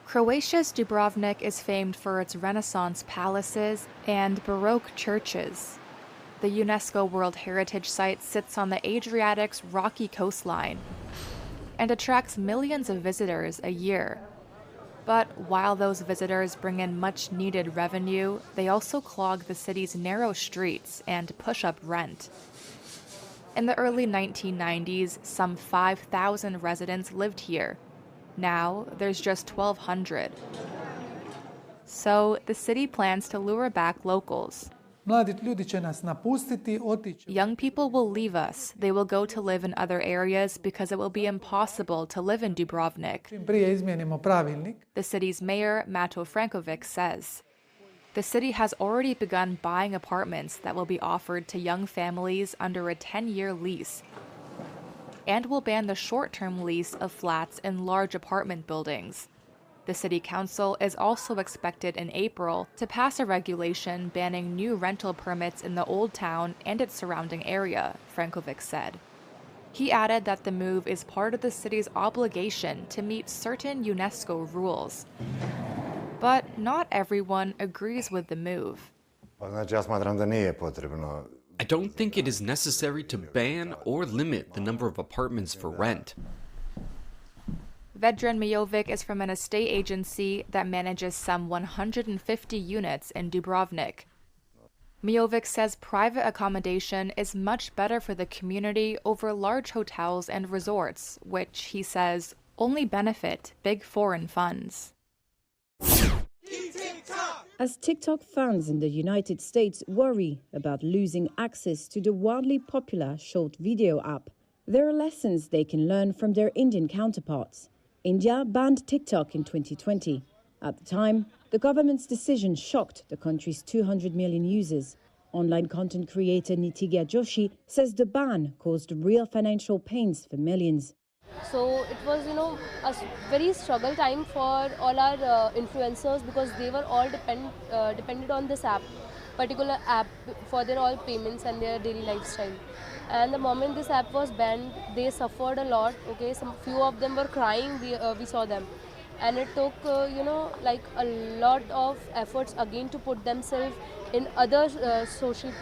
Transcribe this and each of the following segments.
Croatia's Dubrovnik is famed for its Renaissance palaces and Baroque churches. The UNESCO World Heritage Site sits on the Adriatic's rocky coastline and attracts millions of visitors a year. But while those visitors bring in much-needed revenue, they also clog the city's narrow streets and push up rent. In the early 1990s, some 5,000 residents lived here. Now, there's just 1,200. So, the city plans to lure back locals. Young people will leave us. They will go to live in other areas because it will be impossible to live in Dubrovnik. The city's mayor, Mato Frankovic, says. The city has already begun buying apartments that will be offered to young families under a 10-year lease, and will ban the short-term lease of flats in large apartment buildings. The city council is also expected in April to pass a regulation banning new rental permits in the Old Town and its surrounding area, Frankovic said. He added that the move is part of the city's obligation to meet certain UNESCO rules. But not everyone agrees with the move. I don't think it is necessary to ban or limit the number of apartments for rent. Vedran Mijovic is from an estate agency that manages some 150 units in Dubrovnik. Mijovic says private accommodation is much better for the community over large hotels and resorts, which, he says, only benefit big foreign funds. As TikTok fans in the United States worry about losing access to the wildly popular short video app, there are lessons they can learn from their Indian counterparts. India banned TikTok in 2020. At the time, the government's decision shocked the country's 200 million users. Online content creator Nitigya Joshi says the ban caused real financial pains for millions. So it was, a very struggle time for all our influencers, because they were all dependent on this particular app for their all payments and their daily lifestyle. And the moment this app was banned, they suffered a lot. Okay, few of them were crying. We saw them, and it took like a lot of efforts again to put themselves in other social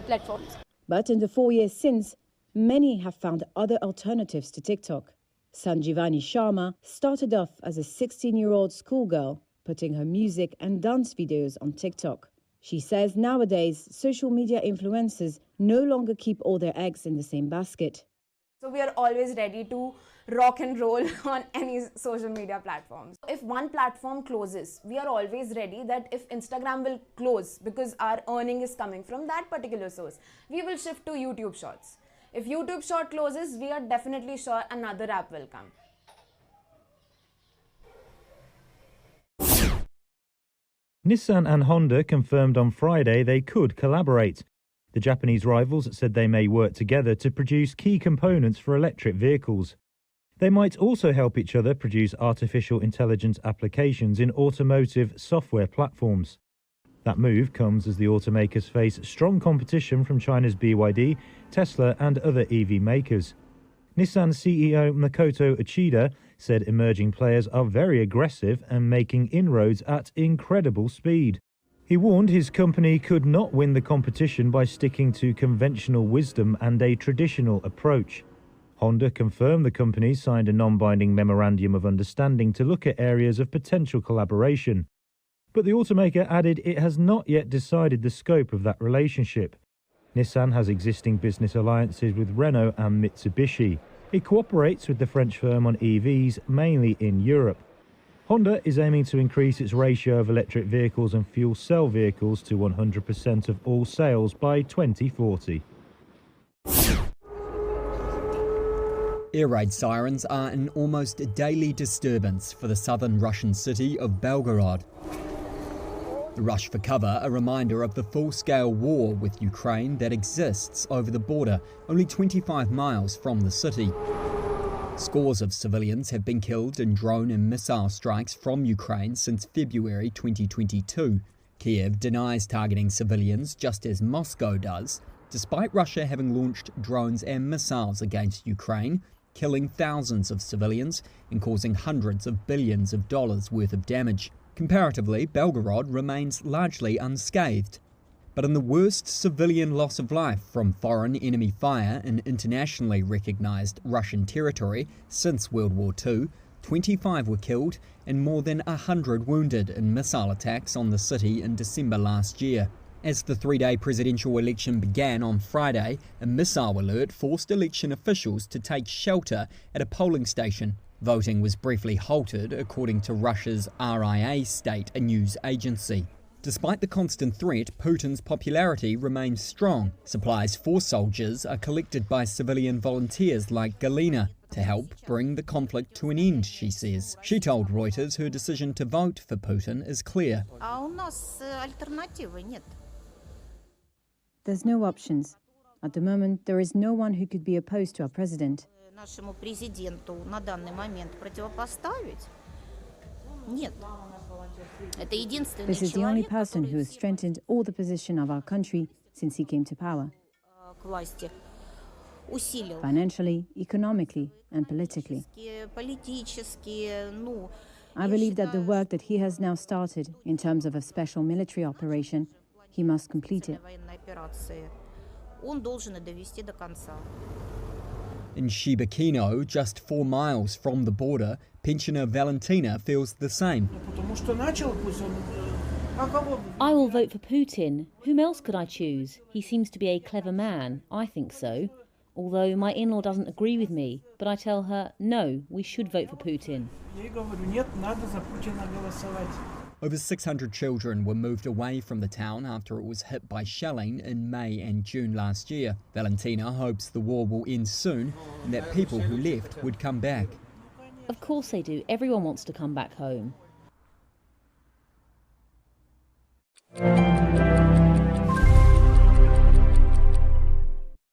platforms. But in the 4 years since, many have found other alternatives to TikTok. Sanjivani Sharma started off as a 16-year-old schoolgirl, putting her music and dance videos on TikTok. She says nowadays, social media influencers no longer keep all their eggs in the same basket. So we are always ready to rock and roll on any social media platforms. If one platform closes, we are always ready that if Instagram will close because our earning is coming from that particular source, we will shift to YouTube Shorts. If YouTube Short closes, we are definitely sure another app will come. Nissan and Honda confirmed on Friday they could collaborate. The Japanese rivals said they may work together to produce key components for electric vehicles. They might also help each other produce artificial intelligence applications in automotive software platforms. That move comes as the automakers face strong competition from China's BYD, Tesla and other EV makers. Nissan CEO Makoto Uchida said emerging players are very aggressive and making inroads at incredible speed. He warned his company could not win the competition by sticking to conventional wisdom and a traditional approach. Honda confirmed the company signed a non-binding memorandum of understanding to look at areas of potential collaboration. But the automaker added it has not yet decided the scope of that relationship. Nissan has existing business alliances with Renault and Mitsubishi. It cooperates with the French firm on EVs, mainly in Europe. Honda is aiming to increase its ratio of electric vehicles and fuel cell vehicles to 100% of all sales by 2040. Air raid sirens are an almost daily disturbance for the southern Russian city of Belgorod. The rush for cover, a reminder of the full-scale war with Ukraine that exists over the border, only 25 miles from the city. Scores of civilians have been killed in drone and missile strikes from Ukraine since February 2022. Kiev denies targeting civilians just as Moscow does. despite Russia having launched drones and missiles against Ukraine, killing thousands of civilians and causing hundreds of billions of dollars worth of damage. Comparatively, Belgorod remains largely unscathed. But in the worst civilian loss of life from foreign enemy fire in internationally recognised Russian territory since World War II, 25 were killed and more than 100 wounded in missile attacks on the city in December last year. As the three-day presidential election began on Friday, a missile alert forced election officials to take shelter at a polling station. Voting was briefly halted, according to Russia's RIA state news agency. Despite the constant threat, Putin's popularity remains strong. Supplies for soldiers are collected by civilian volunteers like Galina to help bring the conflict to an end, she says. She told Reuters her decision to vote for Putin is clear. There's no options. At the moment, there is no one who could be opposed to our president. This is the only person who has strengthened all the position of our country since he came to power. Financially, economically, and politically. I believe that the work that he has now started in terms of a special military operation, he must complete it. In Shibakino, just 4 miles from the border, pensioner Valentina feels the same. I will vote for Putin. Whom else could I choose? He seems to be a clever man. I think so. Although my in-law doesn't agree with me, but I tell her, no, we should vote for Putin. Over 600 children were moved away from the town after it was hit by shelling in May and June last year. Valentina hopes the war will end soon and that people who left would come back. Of course they do. Everyone wants to come back home.